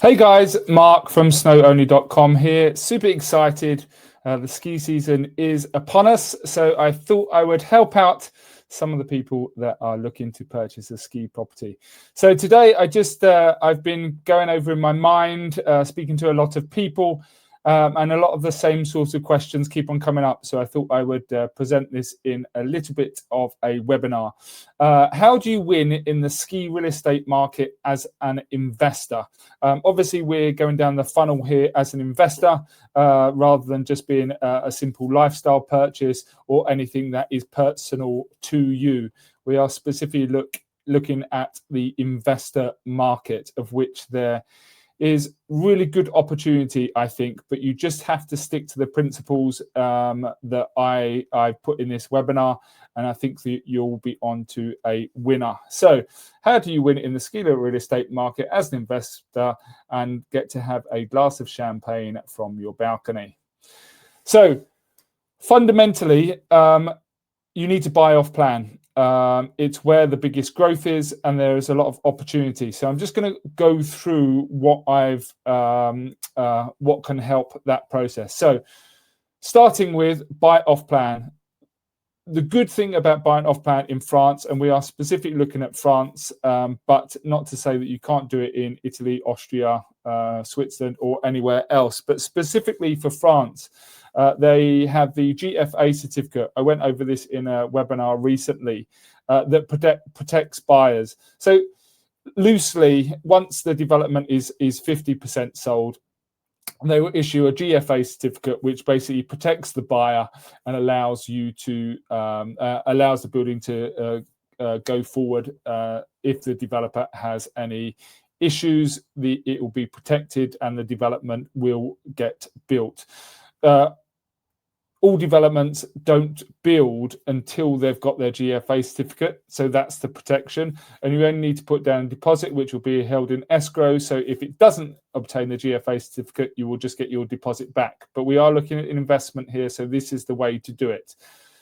Hey guys, Mark from snowonly.com here. Super excited. The ski season is upon us, so I thought I would help out some of the people that are looking to purchase a ski property. So today I've been going over in my mind, speaking to a lot of people, and a lot of the same sorts of questions keep on coming up. So I thought I would present this in a little bit of a webinar. How do you win in the ski real estate market as an investor? Obviously, we're going down the funnel here as an investor rather than just being a simple lifestyle purchase or anything that is personal to you. We are specifically looking at the investor market, of which there is really good opportunity, I think, but you just have to stick to the principles that I put in this webinar, and I think that you'll be on to a winner. So how do you win in the ski real estate market as an investor and get to have a glass of champagne from your balcony? So fundamentally, you need to buy off plan. It's where the biggest growth is, and there is a lot of opportunity. So I'm just going to go through what what can help that process. So starting with buy off plan. The good thing about buying off plan in France, and we are specifically looking at France, but not to say that you can't do it in Italy, Austria, Switzerland, or anywhere else, but specifically for France, they have the GFA certificate. I went over this in a webinar recently that protects buyers. So loosely, once the development is 50% sold, they will issue a GFA certificate, which basically protects the buyer and allows you to allows the building to go forward. If the developer has any issues, it will be protected and the development will get built. All developments don't build until they've got their GFA certificate. So that's the protection. And you only need to put down a deposit, which will be held in escrow. So if it doesn't obtain the GFA certificate, you will just get your deposit back. But we are looking at an investment here. So this is the way to do it.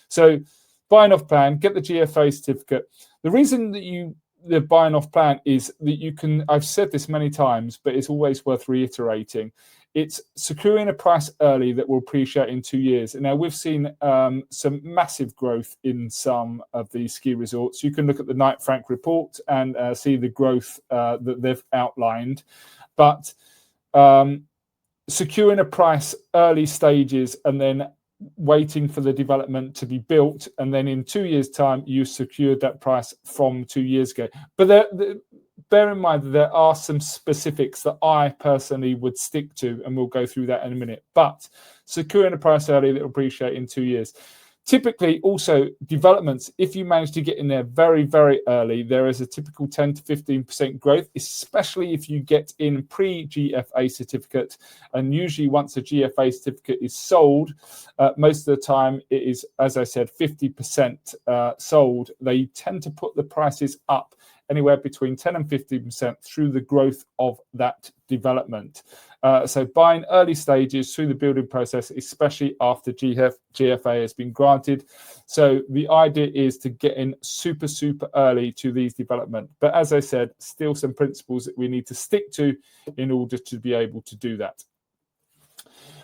So buying off plan, get the GFA certificate. The reason that the buying off plan is that you can, I've said this many times, but it's always worth reiterating. It's securing a price early that will appreciate in 2 years. And now we've seen some massive growth in some of these ski resorts. You can look at the Knight Frank report and see the growth that they've outlined. But securing a price early stages and then waiting for the development to be built, and then in 2 years' time, you secured that price from 2 years ago. But bear in mind that there are some specifics that I personally would stick to, and we'll go through that in a minute. But securing a price early that will appreciate in 2 years. Typically, also developments, if you manage to get in there very, very early, there is a typical 10 to 15% growth, especially if you get in pre-GFA certificate. And usually once a GFA certificate is sold, most of the time it is, as I said, 50% sold. They tend to put the prices up anywhere between 10 and 15% through the growth of that development. So buying early stages through the building process, especially after GFA has been granted. So the idea is to get in super, super early to these developments. But as I said, still some principles that we need to stick to in order to be able to do that.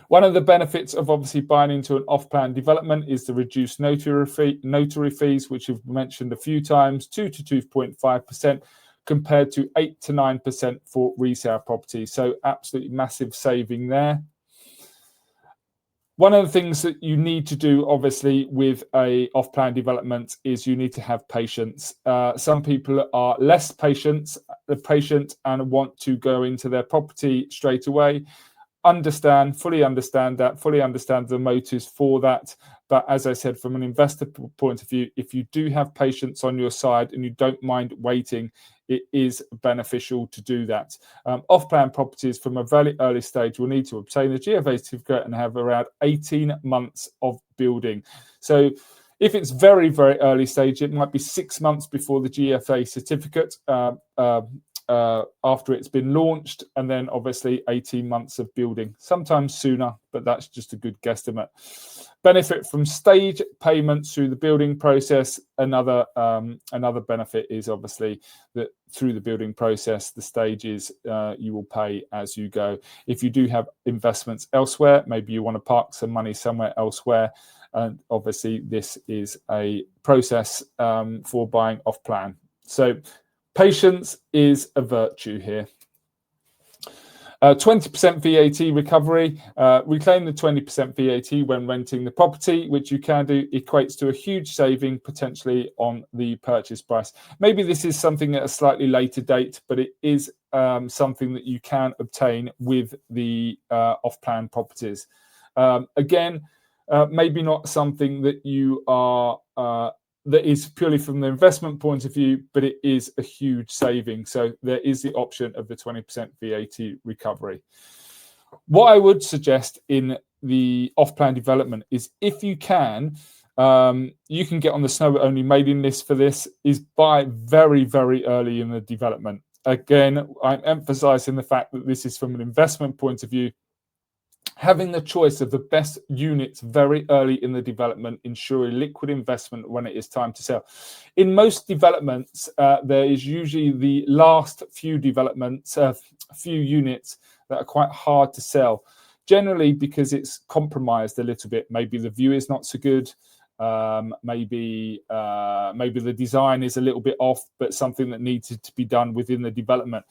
One of the benefits of obviously buying into an off-plan development is the reduced notary fees, which we've mentioned a few times, 2 to 2.5%, compared to 8 to 9% for resale property. So absolutely massive saving there. One of the things that you need to do, obviously, with a off-plan development is you need to have patience. Some people are less patient and want to go into their property straight away. Fully understand the motives for that. But as I said, from an investor point of view, if you do have patience on your side and you don't mind waiting, it is beneficial to do that. Off-plan properties from a very early stage will need to obtain the GFA certificate and have around 18 months of building. So if it's very, very early stage, it might be 6 months before the GFA certificate after it's been launched, and then obviously 18 months of building, sometimes sooner, but that's just a good guesstimate. Benefit from stage payments through the building process. Another benefit is obviously that through the building process, the stages you will pay as you go. If you do have investments elsewhere, maybe you want to park some money somewhere elsewhere, and obviously this is a process for buying off plan. So patience is a virtue here. 20% VAT recovery. Reclaim the 20% VAT when renting the property, which you can do, equates to a huge saving potentially on the purchase price. Maybe this is something at a slightly later date, but it is something that you can obtain with the off-plan properties. Again, maybe not something that you are that is purely from the investment point of view, but it is a huge saving. So there is the option of the 20% VAT recovery. What I would suggest in the off-plan development is, if you can get on the Snow Only mailing list for this, is buy very, very early in the development. Again, I'm emphasizing the fact that this is from an investment point of view. Having the choice of the best units very early in the development ensure a liquid investment when it is time to sell. In most developments, there is usually the last few developments, few units that are quite hard to sell. Generally because it's compromised a little bit. Maybe the view is not so good. Maybe the design is a little bit off, but something that needed to be done within the development.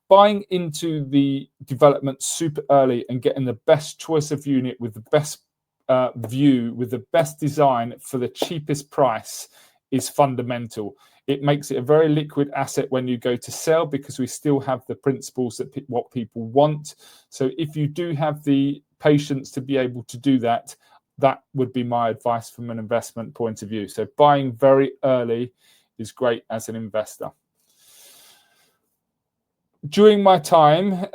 Buying into the development super early and getting the best choice of unit with the best view, with the best design for the cheapest price is fundamental. It makes it a very liquid asset when you go to sell, because we still have the principles that what people want. So if you do have the patience to be able to do that, that would be my advice from an investment point of view. So buying very early is great as an investor. During my time,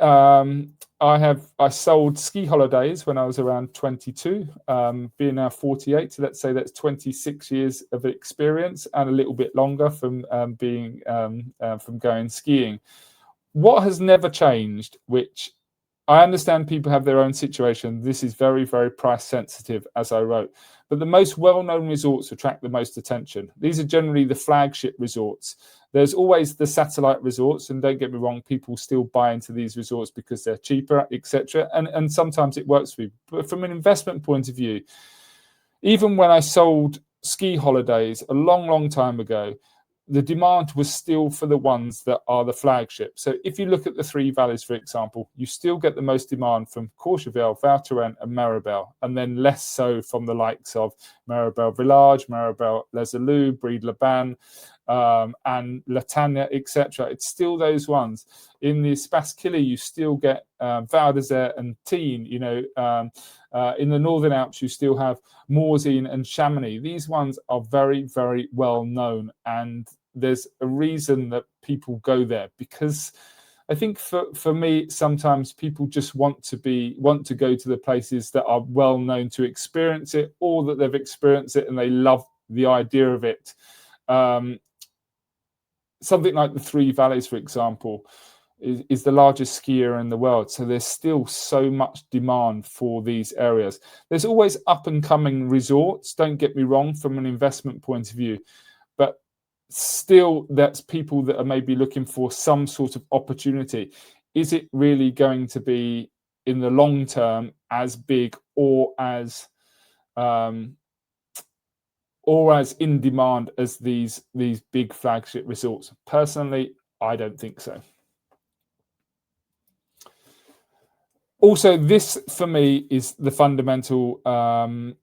I sold ski holidays when I was around 22, being now 48. So let's say that's 26 years of experience and a little bit longer from from going skiing. What has never changed, which I understand people have their own situation. This is very, very price sensitive, as I wrote. But the most well-known resorts attract the most attention. These are generally the flagship resorts. There's always the satellite resorts, and don't get me wrong, people still buy into these resorts because they're cheaper, etc. And sometimes it works for you. But from an investment point of view, even when I sold ski holidays a long, long time ago, the demand was still for the ones that are the flagship. So if you look at the Three Valleys, for example, you still get the most demand from Courchevel, Val Thorens and Maribel, and then less so from the likes of Maribel Village, Maribel Les Allues, Bride-le-Ban, and Latania, etc. It's still those ones. In the Espace Killy, you still get Val d'Isère and Tignes. You know, in the Northern Alps, you still have Morzine and Chamonix. These ones are very, very well known, and there's a reason that people go there, because I think for me, sometimes people just want to go to the places that are well known to experience it, or that they've experienced it and they love the idea of it. Something like the Three Valleys, for example, is the largest skier in the world. So there's still so much demand for these areas. There's always up and coming resorts, don't get me wrong, from an investment point of view, but still that's people that are maybe looking for some sort of opportunity. Is it really going to be in the long term as big or as in demand as these big flagship resorts? Personally, I don't think so. Also, this for me is the fundamental of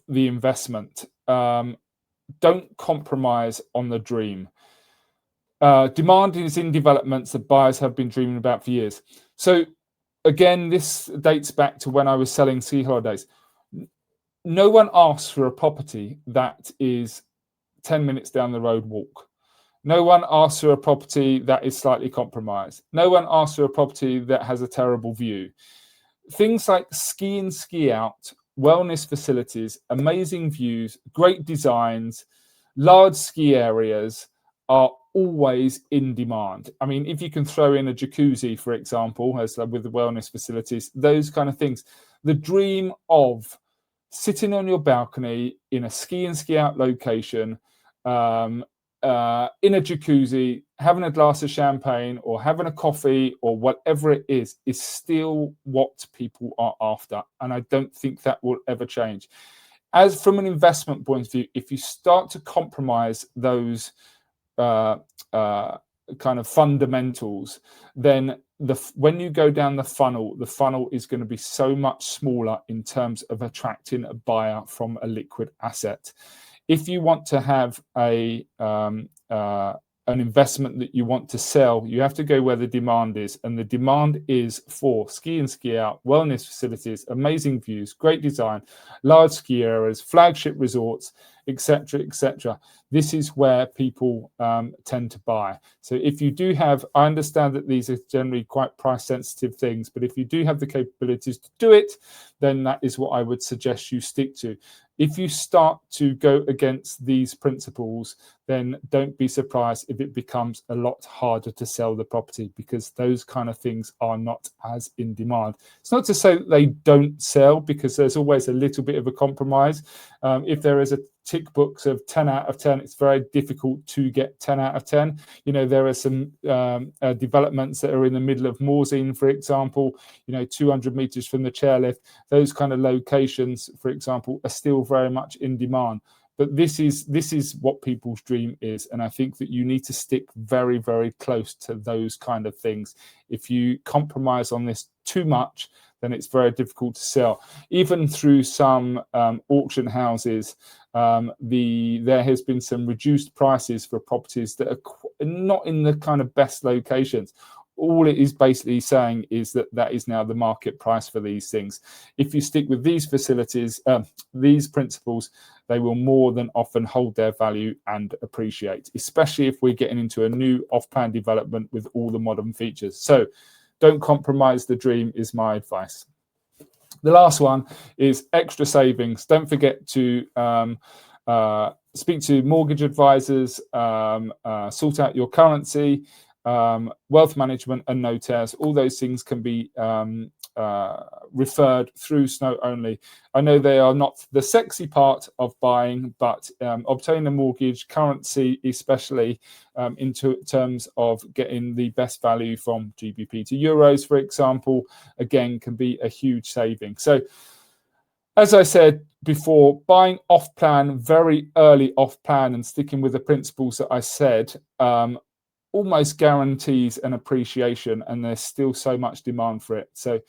the investment. Don't compromise on the dream. Demand is in developments that buyers have been dreaming about for years. So again, this dates back to when I was selling ski holidays. No one asks for a property that is 10 minutes down the road walk. No one asks for a property that is slightly compromised. No one asks for a property that has a terrible view. Things like ski in, ski out, wellness facilities, amazing views, great designs, large ski areas are always in demand. I mean, if you can throw in a jacuzzi, for example, as with the wellness facilities, those kind of things, the dream of sitting on your balcony in a ski and ski out location, in a jacuzzi, having a glass of champagne or having a coffee or whatever it is still what people are after. And I don't think that will ever change. As from an investment point of view, if you start to compromise those kind of fundamentals, then when you go down the funnel is going to be so much smaller in terms of attracting a buyer from a liquid asset. If you want to have an investment that you want to sell, you have to go where the demand is, and the demand is for ski and ski out, wellness facilities, amazing views, great design, large ski areas, flagship resorts, etc., etc. This is where people tend to buy. So if you do have, I understand that these are generally quite price sensitive things, but if you do have the capabilities to do it, then that is what I would suggest you stick to. If you start to go against these principles, then don't be surprised if it becomes a lot harder to sell the property, because those kind of things are not as in demand. It's not to say that they don't sell, because there's always a little bit of a compromise. If there is a tick books of 10 out of 10, it's very difficult to get 10 out of 10. You know, there are some developments that are in the middle of Morzine, for example, 200 meters from the chairlift. Those kind of locations, for example, are still very much in demand. But this is what people's dream is, and I think that you need to stick very, very close to those kind of things. If you compromise on this too much, then it's very difficult to sell. Even through some auction houses, there has been some reduced prices for properties that are not in the kind of best locations. All it is basically saying is that is now the market price for these things. If you stick with these facilities, these principles, they will more than often hold their value and appreciate, especially if we're getting into a new off-plan development with all the modern features. So don't compromise the dream is my advice. The last one is extra savings. Don't forget to speak to mortgage advisors, sort out your currency, wealth management and notaires. All those things can be referred through Snow Only. I know they are not the sexy part of buying, but obtaining a mortgage, currency especially, in terms of getting the best value from GBP to euros, for example, again, can be a huge saving. So as I said before, buying off plan, very early off plan, and sticking with the principles that I said, almost guarantees an appreciation, and there's still so much demand for it. So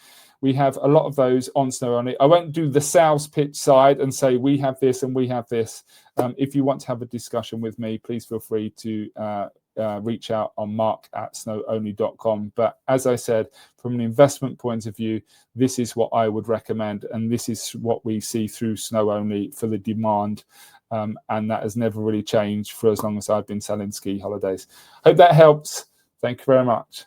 we have a lot of those on Snow Only. I won't do the sales pitch side and say we have this and we have this. If you want to have a discussion with me, please feel free to reach out on mark@snowonly.com. But as I said, from an investment point of view, this is what I would recommend, and this is what we see through Snow Only for the demand. And that has never really changed for as long as I've been selling ski holidays. Hope that helps. Thank you very much.